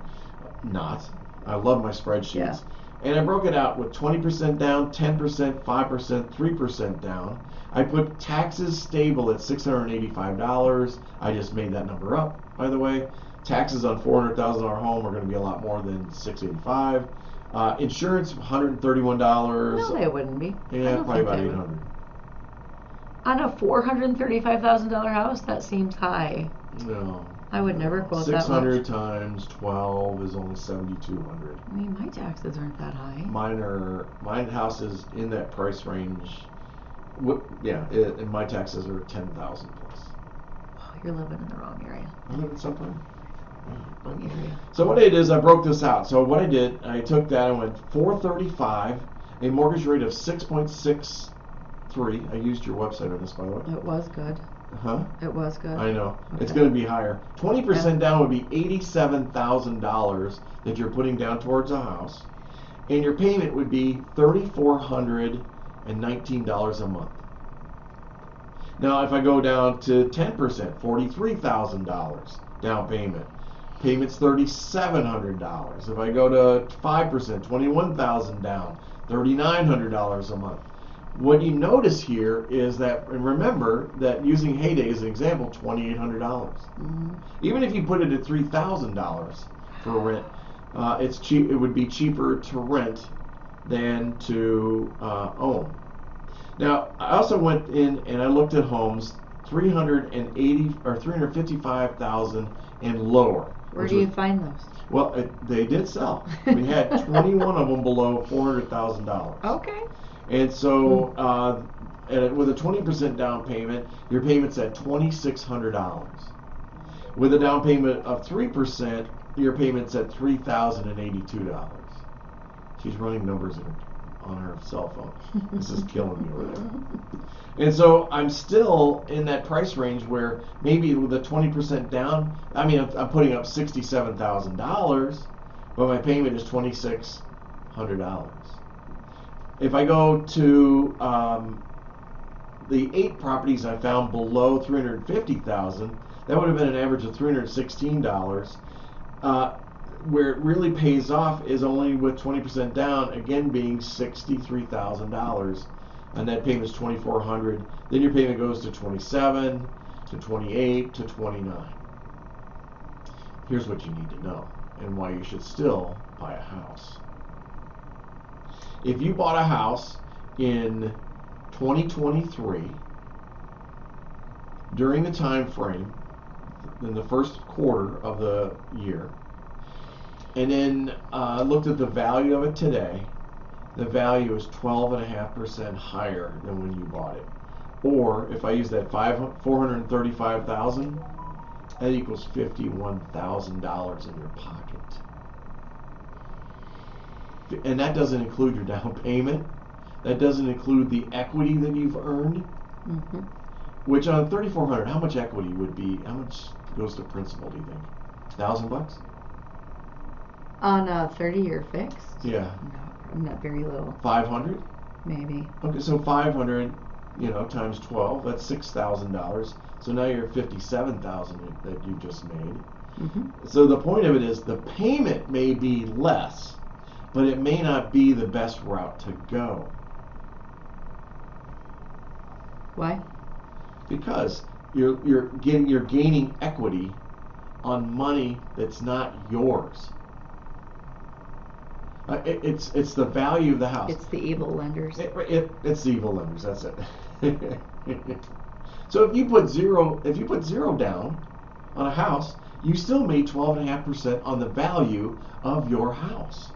Not. I love my spreadsheets.
Yeah.
And I broke it out with 20% down, 10%, 5%, 3% down. I put taxes stable at $685. I just made that number up, by the way. Taxes on $400,000 home are going to be a lot more than $685. Insurance, $131.
No, they wouldn't be.
Yeah, probably about $800.
On a $435,000 house, that seems high.
No.
I would never quote that much.
600 times 12 is only 7,200.
I mean, my taxes aren't that high.
Mine house is in that price range. And my taxes are 10,000 plus.
Oh, you're living in the wrong area.
I live in something.
Wrong area.
So what I did is I broke this out. So what I did, I took that and went 435, a mortgage rate of 6.63. I used your website on this, by the way.
It was good.
Huh?
It was good.
I know.
Okay.
It's going to be higher. 20% down would be $87,000 that you're putting down towards a house. And your payment would be $3,419 a month. Now, if I go down to 10%, $43,000 down payment. Payment's $3,700. If I go to 5%, $21,000 down, $3,900 a month. What you notice here is that, and remember that using Heyday as an example, $2,800. Even if you put it at $3,000 for rent, it's cheap. It would be cheaper to rent than to own. Now, I also went in and I looked at homes 380 or 355,000 and lower.
Where do you find those?
Well, they did sell. We had 21 of them below $400,000.
Okay.
And so, with a 20% down payment, your payment's at $2,600. With a down payment of 3%, your payment's at $3,082. She's running numbers on her cell phone. This is killing me over there. And so I'm still in that price range where maybe with a 20% down, I mean, I'm putting up $67,000, but my payment is $2,600. If I go to the 8 properties I found below $350,000, that would have been an average of $316. Where it really pays off is only with 20% down, again being $63,000. And that payment is $2,400. Then your payment goes to $27, to $28, to $29. Here's what you need to know and why you should still buy a house. If you bought a house in 2023 during the time frame in the first quarter of the year, and then looked at the value of it today, the value is 12.5% higher than when you bought it. Or if I use that $435,000, that equals $51,000 in your pocket. And that doesn't include your down payment. That doesn't include the equity that you've earned.
Mm-hmm.
Which on $3,400, how much equity would be? How much goes to principal? Do you think? $1,000?
On a 30-year fixed?
Yeah.
No, not very little.
500?
Maybe.
Okay, so 500, times 12, that's $6,000. So now you're at $57,000 that you just made.
Mm-hmm.
So the point of it is the payment may be less, but it may not be the best route to go.
Why?
Because you're gaining equity on money that's not yours. It's the value of the house.
It's the evil lenders.
It's the evil lenders. That's it. So if you put zero down on a house, you still made 12.5% on the value of your house.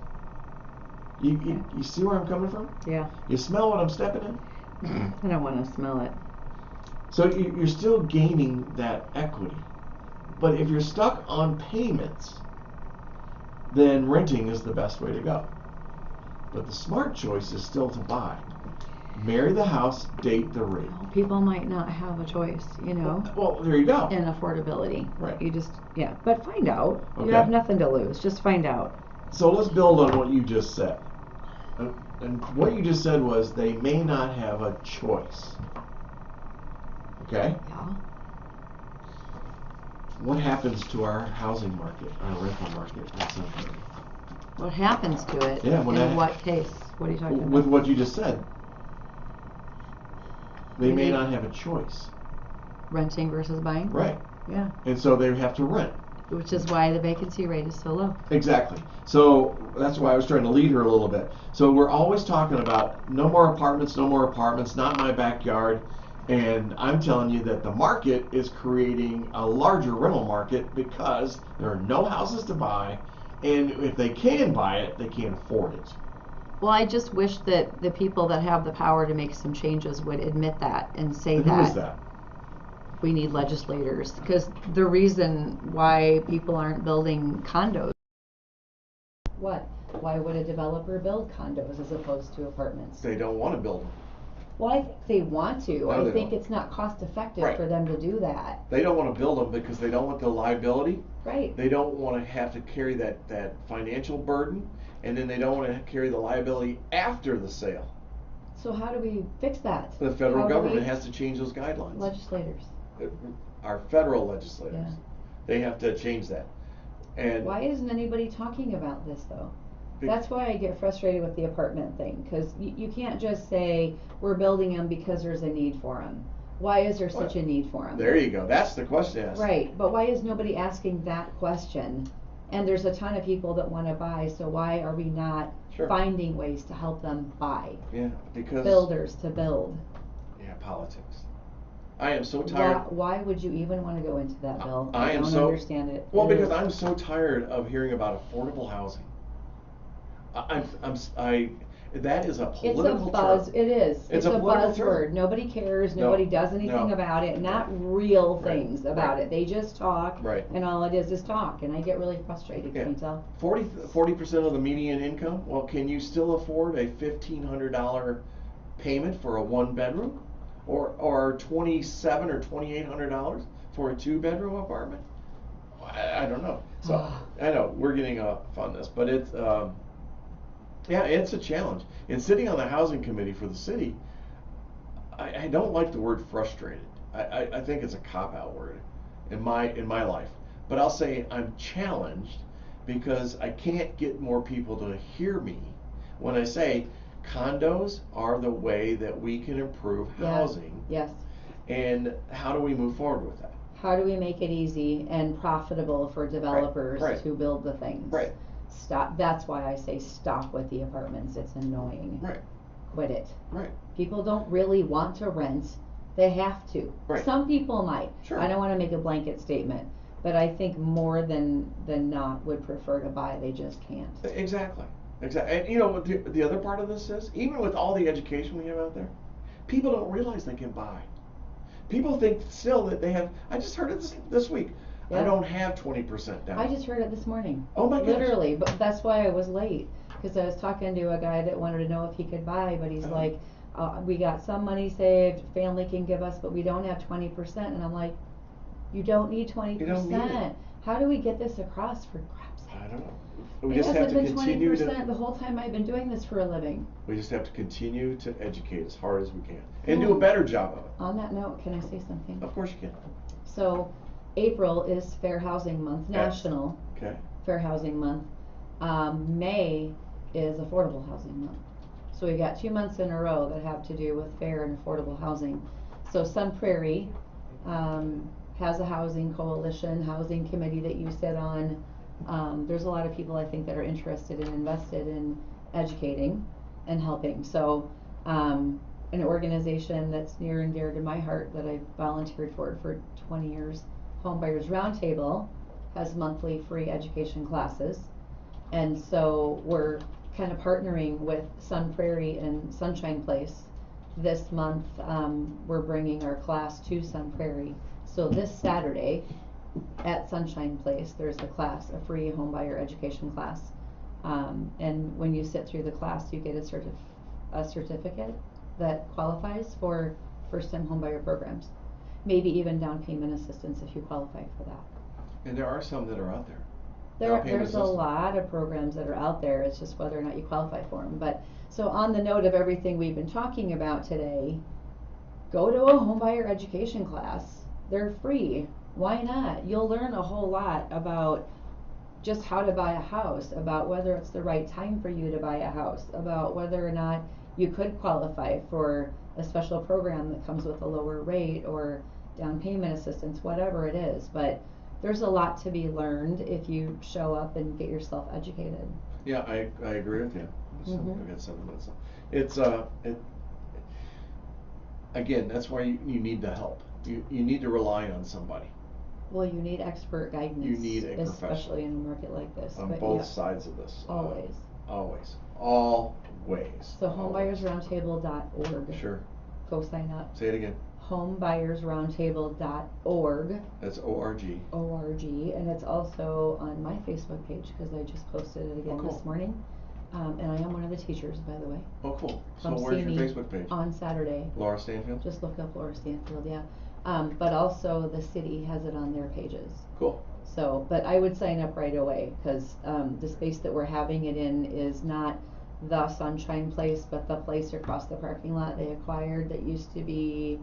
You see where I'm coming from?
Yeah.
You smell what I'm stepping in?
I don't want to smell it.
So you're still gaining that equity. But if you're stuck on payments, then renting is the best way to go. But the smart choice is still to buy. Marry the house, date the rate.
Well, people might not have a choice,
Well, there you go.
and affordability.
Right.
You just, but find out.
Okay.
You have nothing to lose. Just find out.
So let's build on what you just said. And what you just said was they may not have a choice. Okay?
Yeah.
What happens to our housing market, our rental market in Sunbury?
What happens to it?
Yeah,
in what case? What are you talking
With
about?
what you just said. They may
Maybe.
not have a choice.
Renting versus buying?
Right.
Yeah.
And so they have to rent.
Which is why the vacancy rate is so low.
Exactly. So that's why I was trying to lead her a little bit. So we're always talking about no more apartments, not my backyard. And I'm telling you that the market is creating a larger rental market because there are no houses to buy. And if they can buy it, they can't afford it.
Well, I just wish that the people that have the power to make some changes would admit that and say
And who is that?
we need legislators. Because the reason why people aren't building condos. What? Why would a developer build condos as opposed to apartments?
They don't want to build them.
Well, I think they want to.
No,
I
they
think
don't.
it's not cost effective
Right.
for them to do that.
They don't want to build them because they don't want the liability.
Right.
They don't want to have to carry that financial burden, and then they don't want to carry the liability after the sale.
So how do we fix that?
The federal
How do
government
we-
has to change those guidelines.
Legislators.
Our federal legislators.
Yeah.
They have to change that. And
Why isn't anybody talking about this though? That's why I get frustrated with the apartment thing, because you can't just say we're building them because there's a need for them. Why is there such a need for them?
There you go. That's the question to ask.
Right, but why is nobody asking that question? And there's a ton of people that want to buy, so why are we not
Sure.
finding ways to help them buy?
Yeah, because
Builders to build.
Yeah, politics. I am so tired.
Why would you even want to go into that, Bill?
I am
don't
so
understand it.
Well,
It
because
is-
I'm so tired of hearing about affordable housing. That is a
It's
political
a buzz.
term.
It is.
It's a political term.
buzzword. Nobody cares.
No,
Nobody does anything
no.
about it. Not real
Right,
things about
right.
it. They just talk.
Right.
And all it is talk. And I get really frustrated.
Yeah.
Can you tell?
40% of the median income. Well, can you still afford a $1,500 payment for a 1-bedroom, or $2,700 or $2,800 for a 2-bedroom apartment? I don't know. So I know we're getting off on this, but it's it's a challenge. And sitting on the housing committee for the city, I don't like the word frustrated. I think it's a cop-out word in my life. But I'll say I'm challenged because I can't get more people to hear me when I say condos are the way that we can improve housing.
Yes.
And how do we move forward with that?
How do we make it easy and profitable for developers
Right.
to build the things?
Right.
Stop. That's why I say stop with the apartments. It's annoying.
Right.
Quit it.
Right.
People don't really want to rent. They have to.
Right.
Some people might.
Sure.
I don't want to make a blanket statement, but I think more than not would prefer to buy. They just can't.
Exactly. Exactly. And you know what the other part of this is? Even with all the education we have out there, people don't realize they can buy. People think still that they have. I just heard it this week.
Yeah.
I don't have 20% down.
I just heard it this morning.
Oh my gosh.
Literally, but that's why I was late, because I was talking to a guy that wanted to know if he could buy, but he's like, we got some money saved, family can give us, but we don't have 20%, and I'm like, you don't need 20%.
You don't need it.
How do we get this across, for crap's sake?
I don't know. We
It
just have
hasn't
to
been
continue
20% the whole time I've been doing this for a living.
We just have to continue to educate as hard as we can and do a better job of it.
On that note, can I say something?
Of course you can.
So, April is Fair Housing Month,
Okay.
National
Okay.
Fair Housing Month. May is Affordable Housing Month. So we got 2 months in a row that have to do with fair and affordable housing. So Sun Prairie has a housing coalition, housing committee that you sit on. There's a lot of people I think that are interested and invested in educating and helping. So an organization that's near and dear to my heart that I've volunteered for 20 years, Homebuyers Roundtable, has monthly free education classes. And so we're kind of partnering with Sun Prairie and Sunshine Place. This month, we're bringing our class to Sun Prairie. So this Saturday at Sunshine Place, there's a class, a free homebuyer education class. And when you sit through the class, you get a certificate that qualifies for first-time homebuyer programs. Maybe even down payment assistance if you qualify for that.
And there are some that are out there.
There's a lot of programs that are out there. It's just whether or not you qualify for them. But so on the note of everything we've been talking about today, go to a homebuyer education class. They're free. Why not? You'll learn a whole lot about just how to buy a house, about whether it's the right time for you to buy a house, about whether or not you could qualify for a special program that comes with a lower rate or down payment assistance, whatever it is. But there's a lot to be learned if you show up and get yourself educated.
Yeah, I agree with you. So
Mhm.
I got 7 minutes. It's again, that's why you need the help. You need to rely on somebody
Well, you need expert guidance.
You need a professional.
Especially in a market like this.
on
But
both
yeah,
sides of this.
always.
Always.
So homebuyer'sroundtable.org.
Sure.
Go sign up.
Say it again.
homebuyer'sroundtable.org.
That's ORG.
ORG, and it's also on my Facebook page because I just posted it again
Oh, cool.
this morning. And I am one of the teachers, by the way.
Oh, cool. So
Come
where's
see
your
me
Facebook page?
on Saturday.
Laura Stanfield?
Just look up Laura Stanfield, yeah. But also the city has it on their pages.
Cool.
So, but I would sign up right away because the space that we're having it in is not the Sunshine Place, but the place across the parking lot they acquired that used to be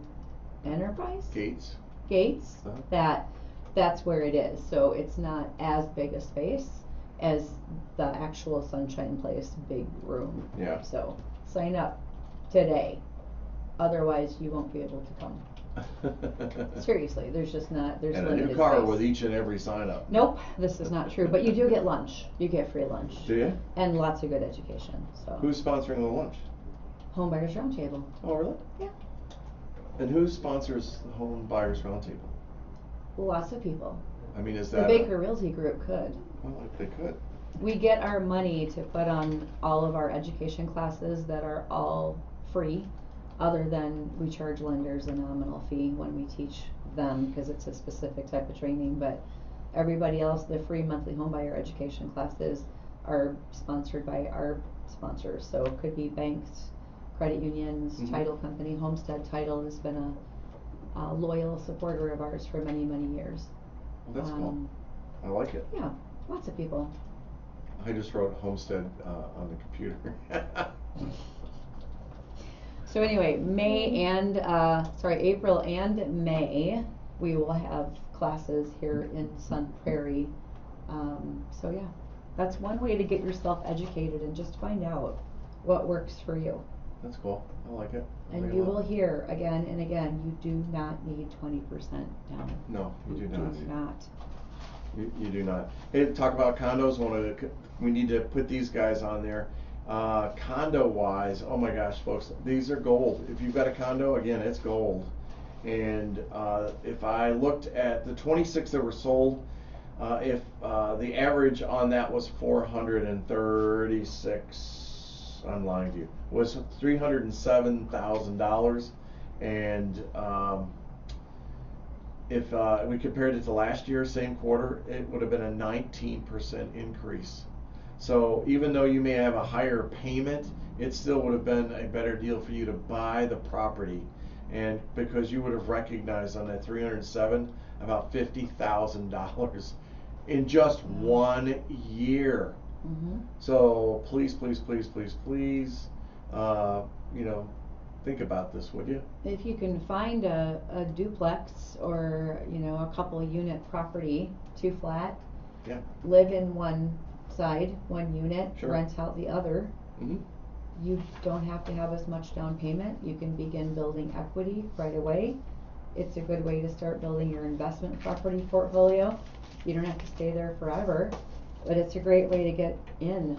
Enterprise?
Gates.
Gates.
Uh-huh.
That's where it is. So it's not as big a space as the actual Sunshine Place big room.
Yeah.
So sign up today. Otherwise you won't be able to come. Seriously, there's
and a
limited
new car
space.
with each and every sign up.
Nope, this is not true. But you do get lunch. You get free lunch.
Do you?
And lots of good education. So
Who's sponsoring the lunch?
Homebuyers Roundtable.
Oh, really?
Yeah.
And who sponsors the Home Buyers Roundtable?
Lots of people.
I mean, is
The
that
Baker Realty Group could.
Well, if they could.
We get our money to put on all of our education classes that are all free, other than we charge lenders a nominal fee when we teach them because it's a specific type of training. But everybody else, the free monthly homebuyer education classes are sponsored by our sponsors. So it could be banks, credit unions,
Mhm.
title company. Homestead Title has been a loyal supporter of ours for many, many years.
Well, that's cool. I like it.
Yeah, lots of people.
I just wrote Homestead on the computer.
So anyway, April and May, we will have classes here in Sun Prairie. So yeah, that's one way to get yourself educated and just find out what works for you.
That's cool. I like it.
And you will hear again and again, you do not need 20% down.
No, you do not.
You do not.
You do not. Hey, talk about condos. We need to put these guys on there. Condo wise, oh my gosh, folks, these are gold. If you've got a condo, again, it's gold. And if I looked at the 26 that were sold, if the average on that was 436, I'm lying to you, was $307,000, and if we compared it to last year, same quarter, it would have been a 19% increase. So even though you may have a higher payment, it still would have been a better deal for you to buy the property, and because you would have recognized on that 307 about $50,000 in just 1 year.
Mm-hmm.
So please, think about this, would you?
If you can find a duplex or, a couple unit property, 2 flat,
Yeah.
live in one side, 1 unit,
Sure.
rent out the other,
Mm-hmm.
you don't have to have as much down payment. You can begin building equity right away. It's a good way to start building your investment property portfolio. You don't have to stay there forever, but it's a great way to get in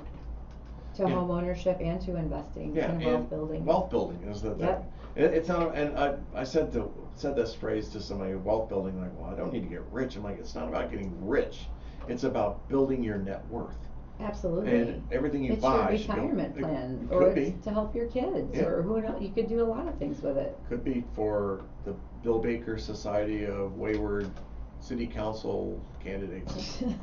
to
Yeah.
home ownership and to investing
Yeah,
and wealth building.
Wealth building is the thing.
Yep.
It's not, and I said this phrase to somebody, wealth building, like, well, I don't need to get rich. I'm like, it's not about getting rich. It's about building your net worth.
Absolutely.
And everything you
it's
buy
your
should go-
retirement plan,
it
or
could
it's
be.
to help your kids,
Yeah.
or who knows. You could do a lot of things with it.
Could be for the Bill Baker Society of Wayward City Council candidates.
Oh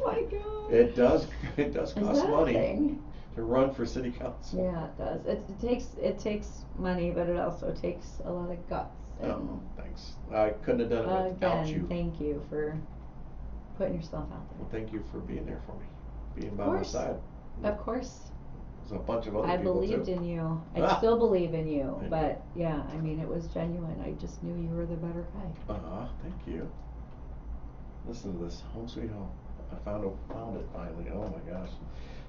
my God.
It does
Is
cost
that
money
a thing?
to run for city council.
Yeah, it does. It takes money, but it also takes a lot of guts. And
Oh, thanks. I couldn't have done it without
again,
you.
thank you for putting yourself out there.
Well, thank you for being there for me, being by
Of
my
course.
side.
Of course,
There's a bunch of other
I
people
believed
too.
in you. I
Ah.
still believe in you,
Thank
but yeah, I mean, it was genuine. I just knew you were the better guy.
Thank you. Listen to this, Home Sweet Home. I found it finally. Oh my gosh.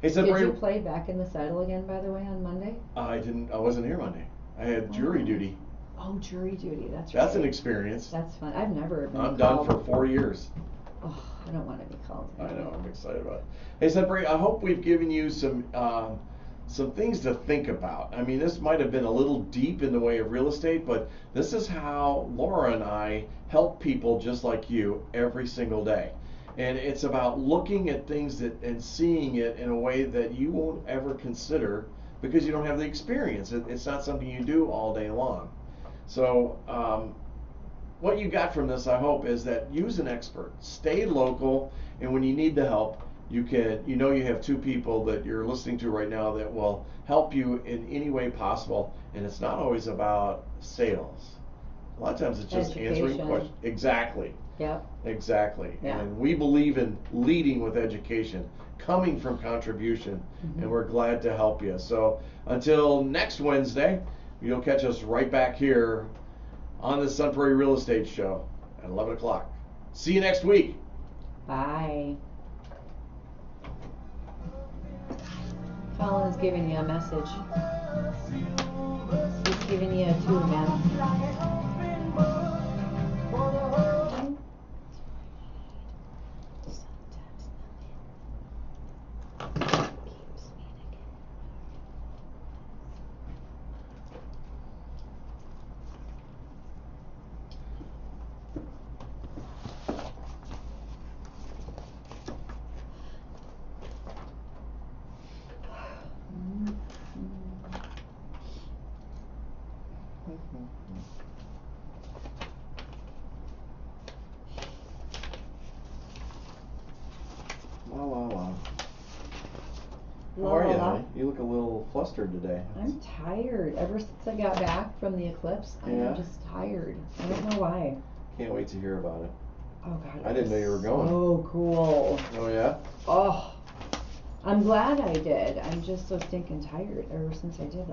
Hey,
Did
Prairie,
you play Back in the Saddle again, by the way, on Monday?
I wasn't here Monday. I had jury
Oh.
duty.
Oh, jury duty. That's
That's
right.
an experience.
That's fun. I've never been
I'm done
called.
for 4 years.
Oh, I don't want to be called.
I know, I'm excited about it. Hey, Prairie, I hope we've given you some things to think about. I mean, this might have been a little deep in the way of real estate, but this is how Laura and I help people just like you every single day. And it's about looking at things and seeing it in a way that you won't ever consider because you don't have the experience. It's not something you do all day long. So what you got from this, I hope, is that use an expert. Stay local, and when you need the help, you have 2 people that you're listening to right now that will help you in any way possible. And it's not always about sales. A lot of times it's just answering
Education.
questions. Exactly.
Yep.
Exactly.
Yeah.
And we believe in leading with education, coming from contribution,
Mm-hmm.
and we're glad to help you. So until next Wednesday, you'll catch us right back here on the Sun Prairie Real Estate Show at 11 o'clock. See you next week.
Bye. Colin's giving you a message. He's giving you a tune, man.
La la la.
La,
How are
la,
you,
la.
honey? You look a little flustered today.
I'm tired. Ever since I got back from the eclipse,
Yeah?
I'm just tired. I don't know why.
Can't wait to hear about it.
Oh God.
I didn't know you were going.
So cool.
Oh yeah?
Oh, I'm glad I did. I'm just so stinking tired ever since I did that.